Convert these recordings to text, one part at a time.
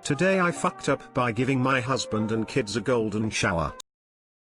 Today I fucked up by giving my husband and kids a golden shower.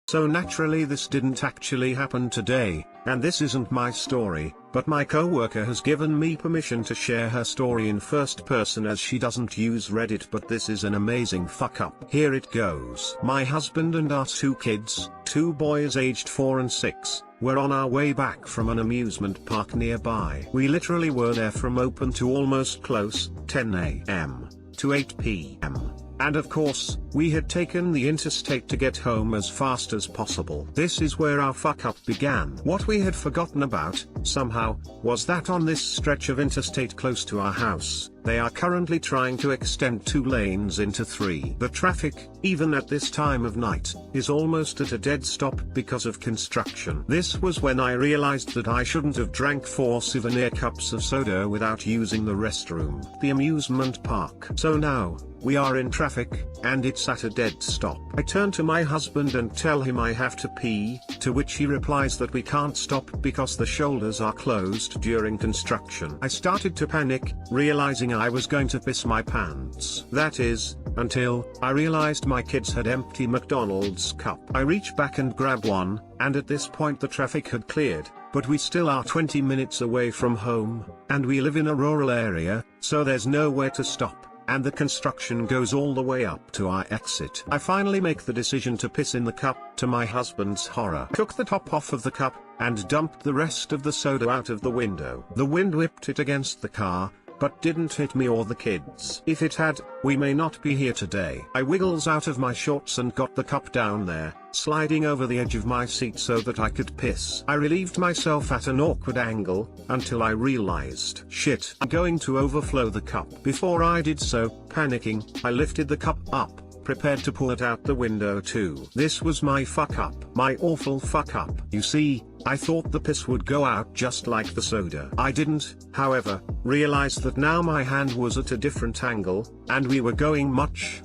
So naturally this didn't actually happen today, and this isn't my story, but my coworker has given me permission to share her story in first person as she doesn't use Reddit, but this is an amazing fuck up. Here it goes. My husband and our 2 kids, 2 boys aged 4 and 6, were on our way back from an amusement park nearby. We literally were there from open to almost close, 10 a.m. to 8 p.m. And of course, we had taken the interstate to get home as fast as possible. This is where our fuck up began. What we had forgotten about, somehow, was that on this stretch of interstate close to our house, they are currently trying to extend 2 lanes into 3. The traffic, even at this time of night, is almost at a dead stop because of construction. This was when I realized that I shouldn't have drank 4 souvenir cups of soda without using the restroom. The amusement park. So now, we are in traffic, and it's at a dead stop. I turn to my husband and tell him I have to pee, to which he replies that we can't stop because the shoulders are closed during construction. I started to panic, realizing I was going to piss my pants. That is, until I realized my kids had empty McDonald's cup. I reach back and grab one, and at this point the traffic had cleared, but we still are 20 minutes away from home, and we live in a rural area, so there's nowhere to stop. And the construction goes all the way up to our exit. I finally make the decision to piss in the cup, to my husband's horror. Took the top off of the cup, and dumped the rest of the soda out of the window. The wind whipped it against the car, but didn't hit me or the kids. If it had, we may not be here today. I wiggles out of my shorts and got the cup down there, sliding over the edge of my seat so that I could piss. I relieved myself at an awkward angle, until I realized, shit, I'm going to overflow the cup. Before I did so, panicking, I lifted the cup up, prepared to pull it out the window too. This was my fuck up. My awful fuck up. You see, I thought the piss would go out just like the soda. I didn't, however, realize that now my hand was at a different angle, and we were going much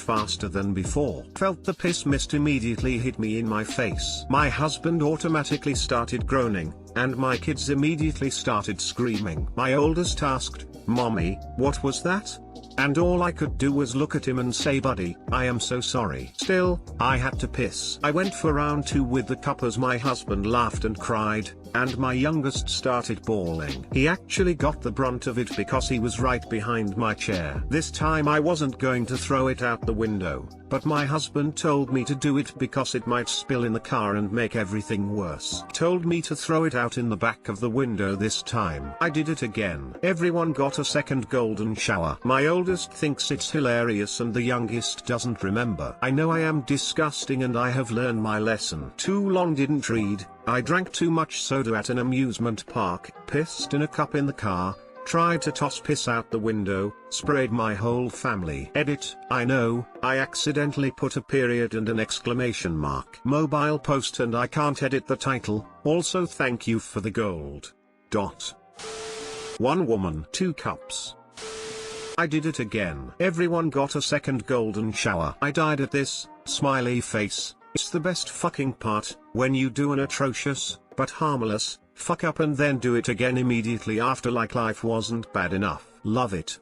faster than before. Felt the piss mist immediately hit me in my face. My husband automatically started groaning, and my kids immediately started screaming. My oldest asked, "Mommy, what was that?" And all I could do was look at him and say, "Buddy, I am so sorry." Still, I had to piss. I went for round 2 with the cup as my husband laughed and cried, and my youngest started bawling. He actually got the brunt of it because he was right behind my chair. This time I wasn't going to throw it out the window, but my husband told me to do it because it might spill in the car and make everything worse. Told me to throw it out in the back of the window this time. I did it again. Everyone got a second golden shower. My oldest thinks it's hilarious and the youngest doesn't remember. I know I am disgusting and I have learned my lesson. Too long didn't read. I drank too much soda at an amusement park, pissed in a cup in the car, tried to toss piss out the window, sprayed my whole family. Edit, I know, I accidentally put a period and an exclamation mark. Mobile post and I can't edit the title. Also thank you for the gold. 1 woman 2 cups. I did it again. Everyone got a second golden shower. I died at this, smiley face. It's the best fucking part, when you do an atrocious, but harmless, fuck up and then do it again immediately after like life wasn't bad enough. Love it.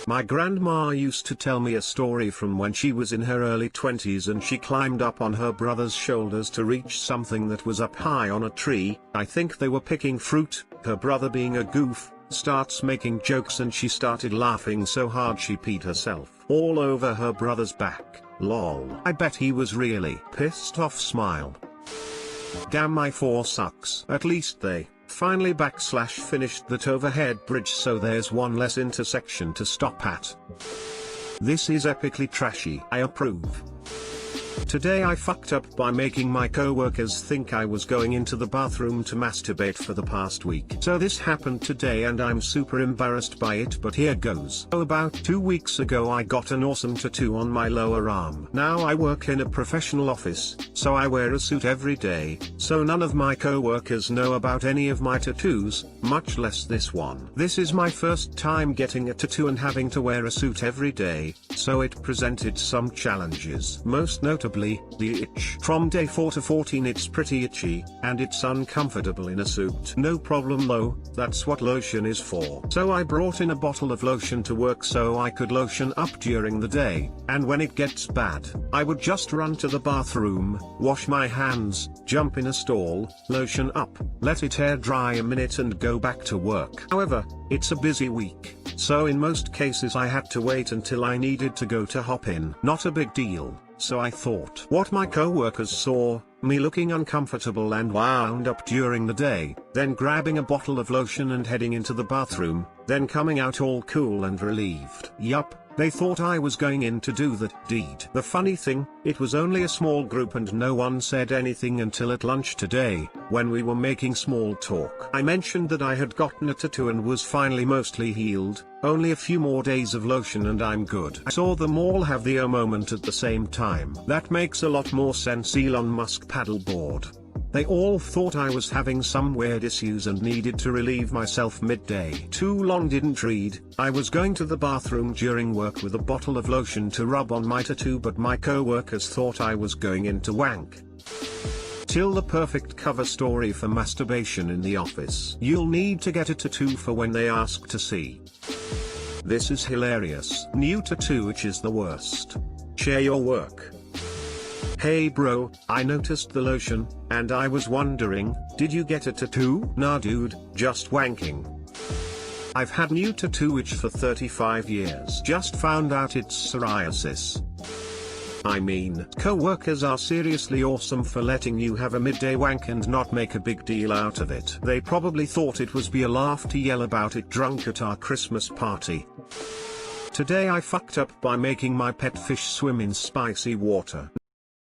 My grandma used to tell me a story from when she was in her early 20s and she climbed up on her brother's shoulders to reach something that was up high on a tree. I think they were picking fruit. Her brother, being a goof, starts making jokes and she started laughing so hard she peed herself all over her brother's back. Lol. I bet he was really pissed off. Smile. Damn, my 4 sucks. At least they finally finished that overhead bridge, so there's one less intersection to stop at. This is epically trashy. I approve. Today I fucked up by making my coworkers think I was going into the bathroom to masturbate for the past week. So this happened today and I'm super embarrassed by it, but here goes. So about 2 weeks ago I got an awesome tattoo on my lower arm. Now I work in a professional office, so I wear a suit every day, so none of my coworkers know about any of my tattoos, much less this one. This is my first time getting a tattoo and having to wear a suit every day, so it presented some challenges. Most notably, Notably, the itch. From day 4 to 14 it's pretty itchy, and it's uncomfortable in a suit. No problem though, that's what lotion is for. So I brought in a bottle of lotion to work so I could lotion up during the day, and when it gets bad, I would just run to the bathroom, wash my hands, jump in a stall, lotion up, let it air dry a minute and go back to work. However, it's a busy week, so in most cases I had to wait until I needed to go to hop in. Not a big deal, so I thought what my coworkers saw, me looking uncomfortable and wound up during the day, then grabbing a bottle of lotion and heading into the bathroom, then coming out all cool and relieved. Yup. They thought I was going in to do that deed. The funny thing, it was only a small group and no one said anything until at lunch today, when we were making small talk. I mentioned that I had gotten a tattoo and was finally mostly healed, only a few more days of lotion and I'm good. I saw them all have the moment at the same time. That makes a lot more sense. Elon Musk paddleboard. They all thought I was having some weird issues and needed to relieve myself midday. Too long didn't read. I was going to the bathroom during work with a bottle of lotion to rub on my tattoo, but my co-workers thought I was going in to wank. Till the perfect cover story for masturbation in the office. You'll need to get a tattoo for when they ask to see. This is hilarious. New tattoo which is the worst. Share your work. Hey bro, I noticed the lotion, and I was wondering, did you get a tattoo? Nah dude, just wanking. I've had new tattoo itch for 35 years. Just found out it's psoriasis. I mean, co-workers are seriously awesome for letting you have a midday wank and not make a big deal out of it. They probably thought it was be a laugh to yell about it drunk at our Christmas party. Today I fucked up by making my pet fish swim in spicy water.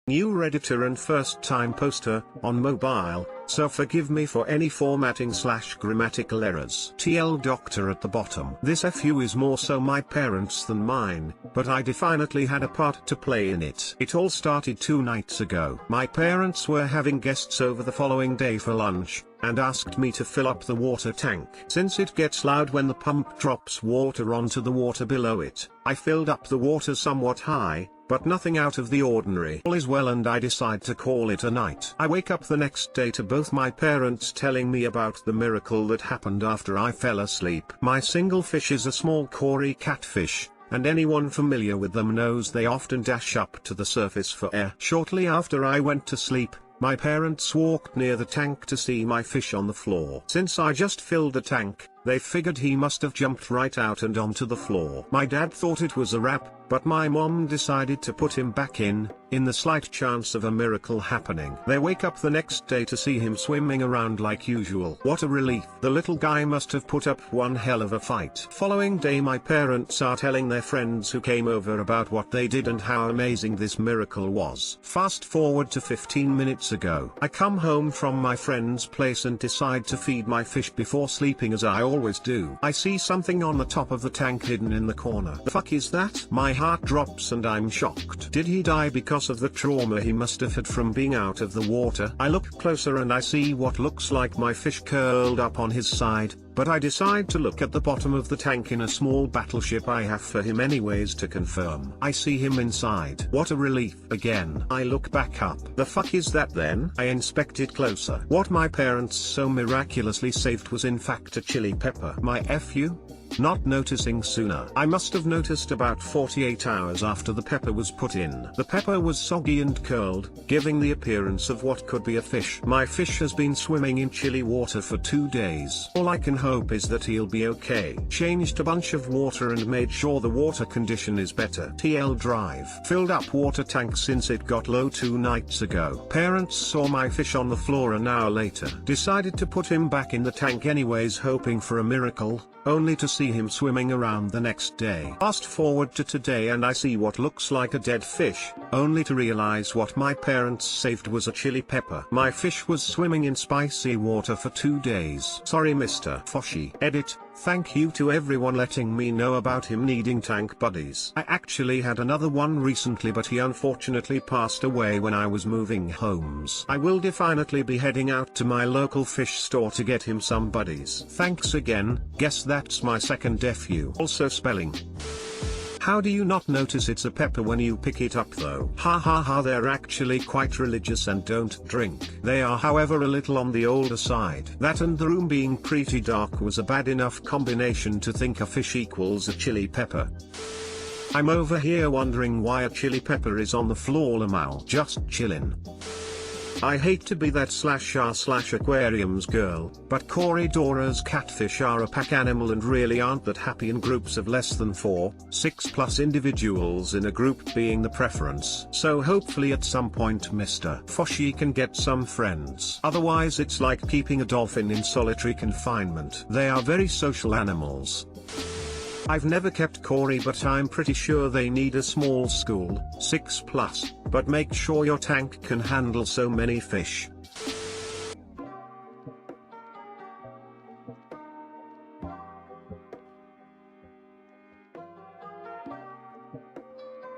New Redditor and first time poster, on mobile, so forgive me for any formatting/grammatical errors. TL Doctor at the bottom. This FU is more so my parents than mine, but I definitely had a part to play in it. It all started 2 nights ago. My parents were having guests over the following day for lunch, and asked me to fill up the water tank. Since it gets loud when the pump drops water onto the water below it, I filled up the water somewhat high, but nothing out of the ordinary. All is well and I decide to call it a night. I wake up the next day to both my parents telling me about the miracle that happened after I fell asleep. My single fish is a small Cory catfish, and anyone familiar with them knows they often dash up to the surface for air. Shortly after I went to sleep, my parents walked near the tank to see my fish on the floor. Since I just filled the tank, they figured he must have jumped right out and onto the floor. My dad thought it was a wrap, but my mom decided to put him back in the slight chance of a miracle happening. They wake up the next day to see him swimming around like usual. What a relief. The little guy must have put up one hell of a fight. Following day my parents are telling their friends who came over about what they did and how amazing this miracle was. Fast forward to 15 minutes ago. I come home from my friend's place and decide to feed my fish before sleeping as I always do. I see something on the top of the tank hidden in the corner. The fuck is that? My heart drops and I'm shocked. Did he die because of the trauma he must have had from being out of the water? I look closer and I see what looks like my fish curled up on his side, but I decide to look at the bottom of the tank in a small battleship I have for him anyways to confirm. I see him inside. What a relief. Again, I look back up. The fuck is that then? I inspect it closer. What my parents so miraculously saved was in fact a chili pepper. My FU? Not noticing sooner. I must have noticed about 48 hours after the pepper was put in. The pepper was soggy and curled, giving the appearance of what could be a fish. My fish has been swimming in chilly water for 2 days. All I can hope is that he'll be okay. Changed a bunch of water and made sure the water condition is better. TL Drive. Filled up water tank since it got low 2 nights ago. Parents saw my fish on the floor an hour later. Decided to put him back in the tank anyways, hoping for a miracle, only to see him swimming around the next day. Fast forward to today and I see what looks like a dead fish, only to realize what my parents saved was a chili pepper. My fish was swimming in spicy water for 2 days. Sorry Mr. Foshi. Edit. Thank you to everyone letting me know about him needing tank buddies. I actually had another one recently, but he unfortunately passed away when I was moving homes. I will definitely be heading out to my local fish store to get him some buddies. Thanks again. Guess that's my second FU. Also spelling. How do you not notice it's a pepper when you pick it up though? Ha ha ha, they're actually quite religious and don't drink. They are however a little on the older side. That and the room being pretty dark was a bad enough combination to think a fish equals a chili pepper. I'm over here wondering why a chili pepper is on the floor, Lamal. Just chillin'. I hate to be that /r/aquariums girl, but Corydora's catfish are a pack animal and really aren't that happy in groups of less than 4, 6+ individuals in a group being the preference. So hopefully at some point Mr. Foshy can get some friends. Otherwise it's like keeping a dolphin in solitary confinement. They are very social animals. I've never kept Cory, but I'm pretty sure they need a small school, 6+, but make sure your tank can handle so many fish.